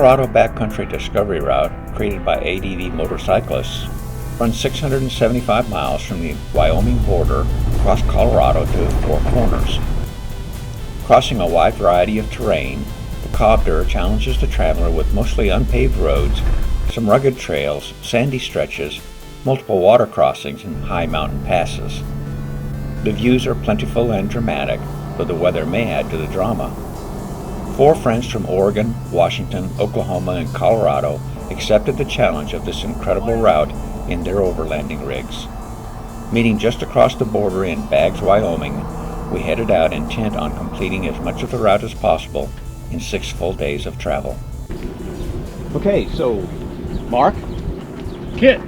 Colorado Backcountry Discovery Route, created by ADV motorcyclists, runs 675 miles from the Wyoming border across Colorado to Four Corners. Crossing a wide variety of terrain, the COBDR challenges the traveler with mostly unpaved roads, some rugged trails, sandy stretches, multiple water crossings, and high mountain passes. The views are plentiful and dramatic, though the weather may add to the drama. 4 friends from Oregon, Washington, Oklahoma, and Colorado accepted the challenge of this incredible route in their overlanding rigs. Meeting just across the border in Baggs, Wyoming, we headed out intent on completing as much of the route as possible in 6 full days of travel. Okay, so Mark, Kit,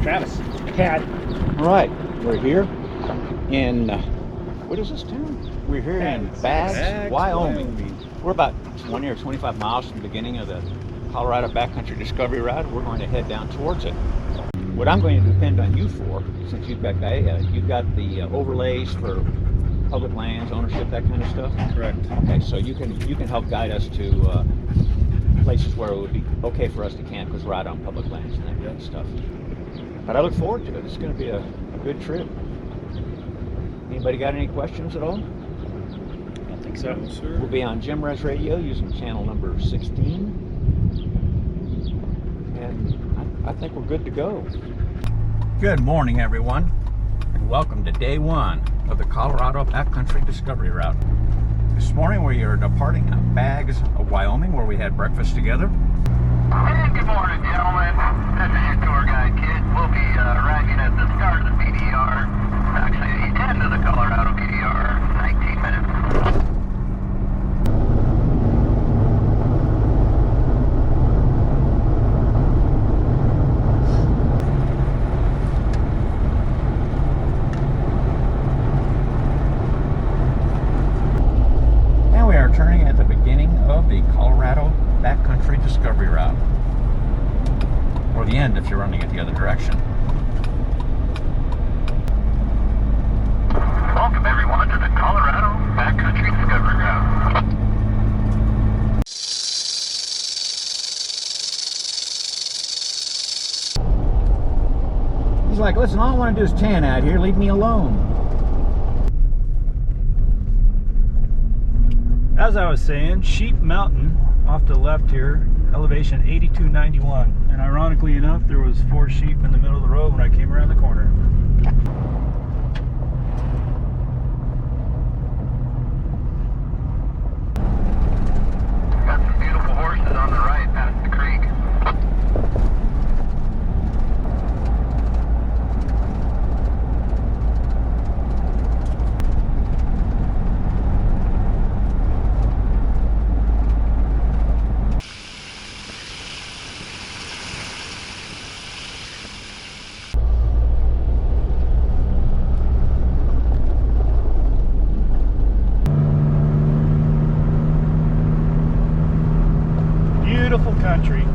Travis, Cat. All right, we're here in, what is this town? We're here in Baggs, Wyoming. We're about 20 or 25 miles from the beginning of the Colorado Backcountry Discovery Route. We're going to head down towards it. What I'm going to depend on you for, since you've got the overlays for public lands, ownership, that kind of stuff. Correct. Okay, so you can help guide us to places where it would be okay for us to camp because we're out on public lands and that kind of stuff. But I look forward to it. It's going to be a good trip. Anybody got any questions at all? I think so, sir. We'll be on Jim Res Radio using channel number 16. And I think we're good to go. Good morning, everyone, and welcome to day 1 of the Colorado Backcountry Discovery Route. This morning we are departing Baggs, Wyoming, where we had breakfast together. Hey, good morning, gentlemen. This is your tour guide, Kit. We'll be arriving at the start of the PDR. Actually, the end of the Colorado PDR, 19 minutes. Turning at the beginning of the Colorado Backcountry Discovery Route, or the end if you're running it the other direction. Welcome everyone to the Colorado Backcountry Discovery Route. He's like, listen, all I want to do is tan out here, leave me alone. As I was saying, Sheep Mountain off to the left here, elevation 8291. And ironically enough, there was 4 sheep in the middle of the road when I came around the corner. Got some beautiful horses on the right past the creek. Beautiful country.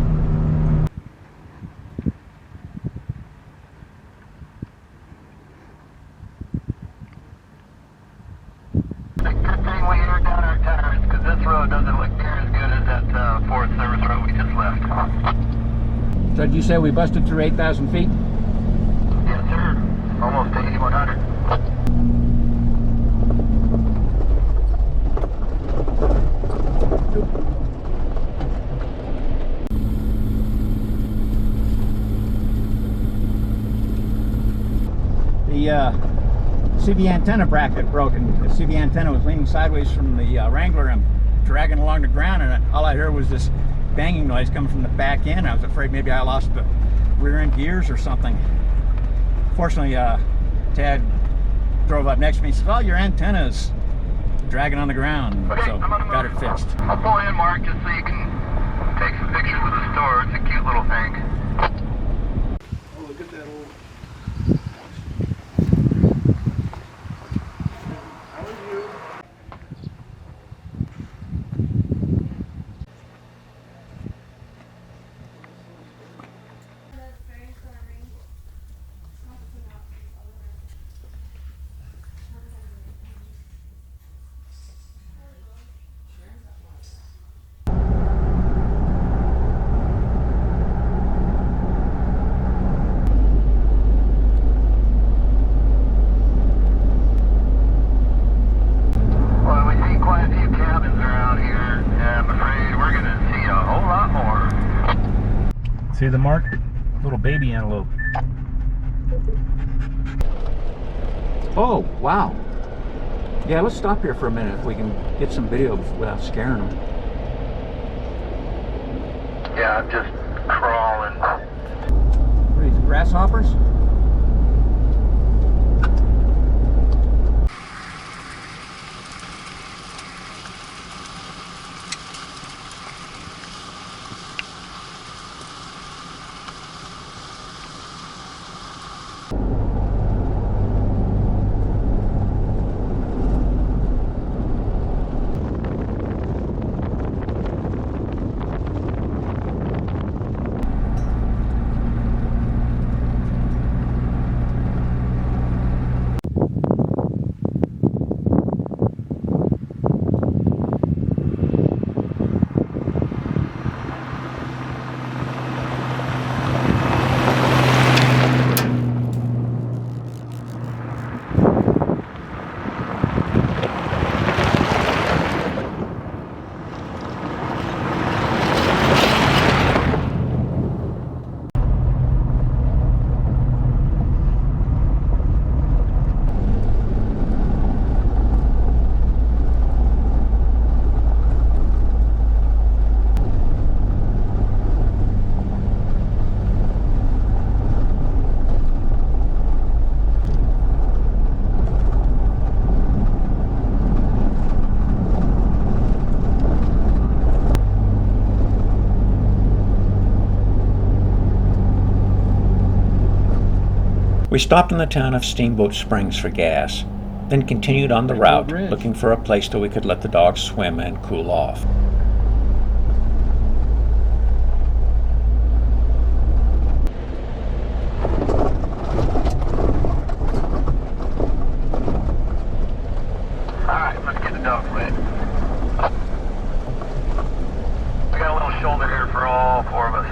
The good thing we aired down our tires because this road doesn't look near as good as that Forest Service road we just left. So did you say we busted through 8,000 feet? Yes, sir. Almost to 8,100. The CV antenna bracket broke, and the CV antenna was leaning sideways from the Wrangler and dragging along the ground, and all I heard was this banging noise coming from the back end. I was afraid maybe I lost the rear end gears or something. Fortunately, Tad drove up next to me and said, "Oh, your antenna's dragging on the ground," Okay, so got it fixed. I'll pull in, Mark, just so you can take some pictures of the store. It's a cute little thing. Oh, look at that old... How are you? the marked little baby antelope. Oh, wow. Yeah, let's stop here for a minute if we can get some video without scaring them. Yeah, I'm just crawling. What are these, grasshoppers? We stopped in the town of Steamboat Springs for gas, then continued on the route, looking for a place that we could let the dogs swim and cool off. Alright, let's get the dogs wet. I got a little shoulder here for all four of us.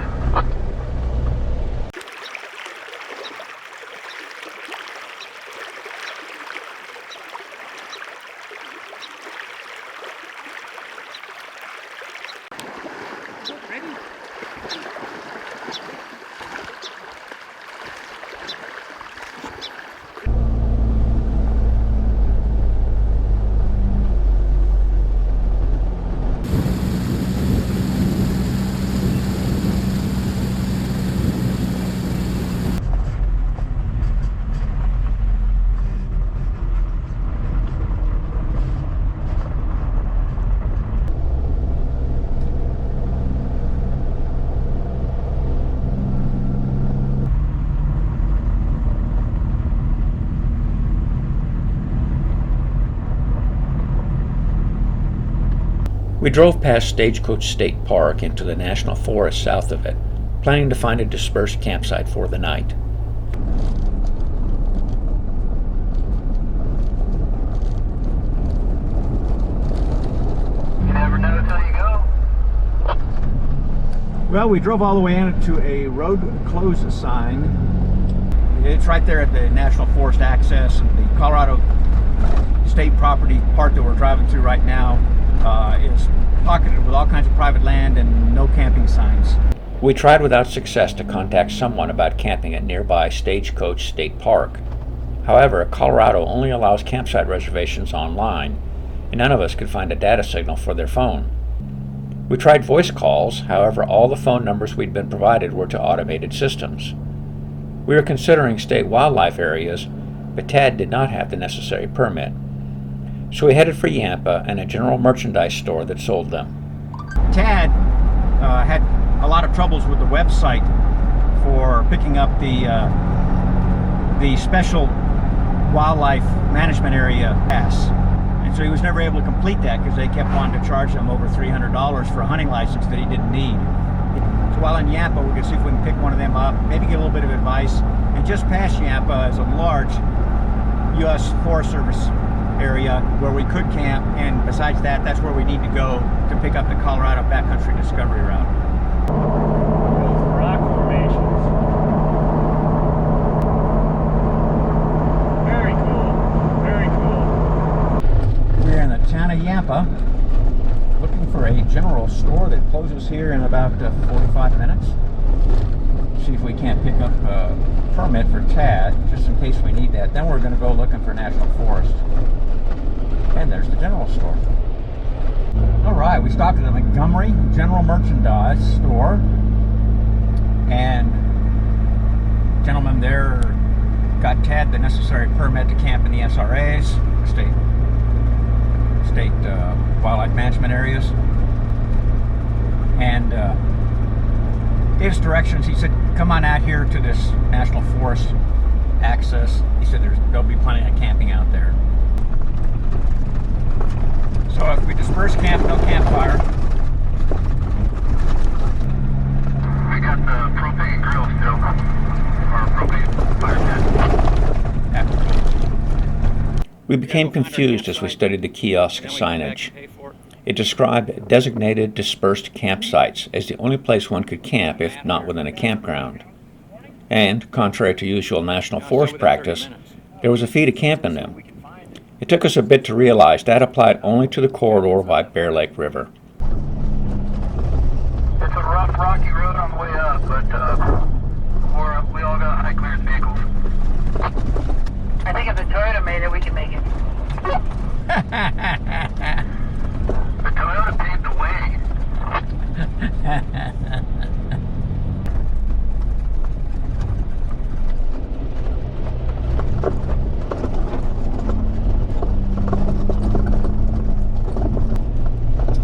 We drove past Stagecoach State Park into the National Forest south of it, planning to find a dispersed campsite for the night. You never know till you go. Well, we drove all the way into a road closed sign. It's right there at the National Forest access. The Colorado State property part that we're driving through right now is pocketed with all kinds of private land and no camping signs. We tried without success to contact someone about camping at nearby Stagecoach State Park. However, Colorado only allows campsite reservations online, and none of us could find a data signal for their phone. We tried voice calls, however all the phone numbers we'd been provided were to automated systems. We were considering state wildlife areas, but Tad did not have the necessary permit. So we headed for Yampa and a general merchandise store that sold them. Tad had a lot of troubles with the website for picking up the special wildlife management area pass. And so he was never able to complete that because they kept wanting to charge him over $300 for a hunting license that he didn't need. So while in Yampa, we could see if we can pick one of them up, maybe get a little bit of advice. And just past Yampa is a large U.S. Forest Service area where we could camp, and besides that, that's where we need to go to pick up the Colorado Backcountry Discovery Route. Rock formations. Very cool. Very cool. We're in the town of Yampa looking for a general store that closes here in about 45 minutes. permit for TAD, just in case we need that. Then we're going to go looking for National Forest. And there's the general store. All right, we stopped at the Montgomery General Merchandise store, and gentleman there got TAD the necessary permit to camp in the SRAs, state wildlife management areas, and gave us directions. He said, come on out here to this National Forest access. He said there'll be plenty of camping out there. So if we disperse camp, no campfire. We got the propane grill still, or propane fire pit. We became confused as we studied the kiosk signage. It described designated dispersed campsites as the only place one could camp if not within a campground. And, contrary to usual National Forest practice, there was a fee to camp in them. It took us a bit to realize that applied only to the corridor by Bear Lake River. It's a rough, rocky road on the way up, but we all got high clearance vehicles. I think if the Toyota made it, we can make it. The Toyota paved the way.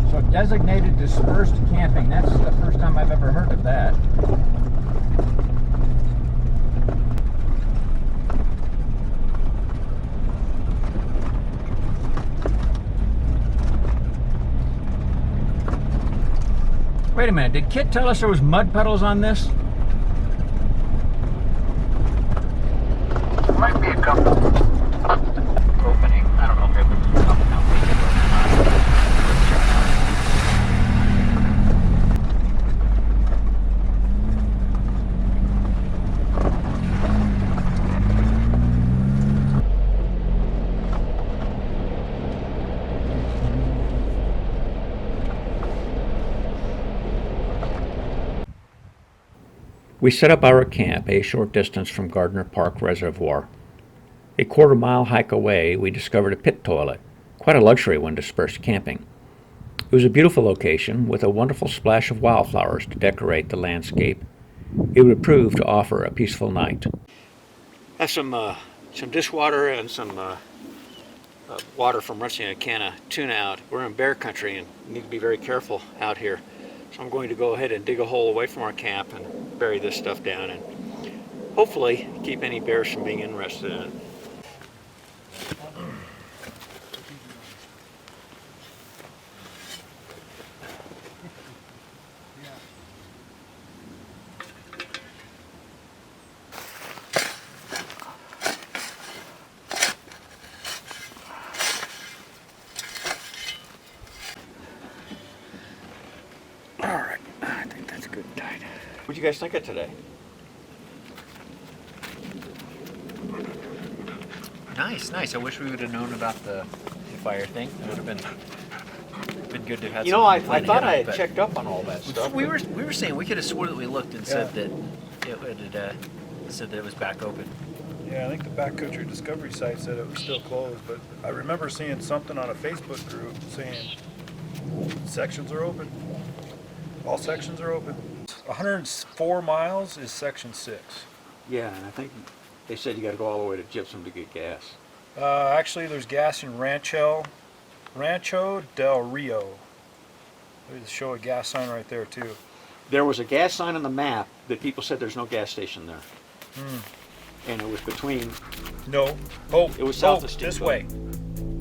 So designated dispersed camping, that's the first time I've ever heard of that. Wait a minute, did Kit tell us there was mud puddles on this? Might be a couple. Opening. I don't know if it was something else. We set up our camp a short distance from Gardner Park Reservoir. A quarter-mile hike away, we discovered a pit toilet, quite a luxury when dispersed camping. It was a beautiful location with a wonderful splash of wildflowers to decorate the landscape. It would prove to offer a peaceful night. Have some dishwater and some water from rinsing a can of tuna out. We're in bear country and need to be very careful out here. So I'm going to go ahead and dig a hole away from our camp and bury this stuff down and hopefully keep any bears from being interested in it. Alright, I think that's good and tight. What'd you guys think of today? Nice. I wish we would have known about the fire thing. It would have been good to have. You know, I thought I had checked up on all that stuff. We were saying we could have sworn that we looked and said that it was back open. Yeah, I think the Backcountry Discovery site said it was still closed, but I remember seeing something on a Facebook group saying sections are open. All sections are open. 104 miles is section 6. Yeah, and I think they said you got to go all the way to Gypsum to get gas. Actually, there's gas in Rancho del Rio. They show a gas sign right there too. There was a gas sign on the map that people said there's no gas station there. And it was between... No. Oh, it was south of this Steamboat. way.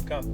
Come.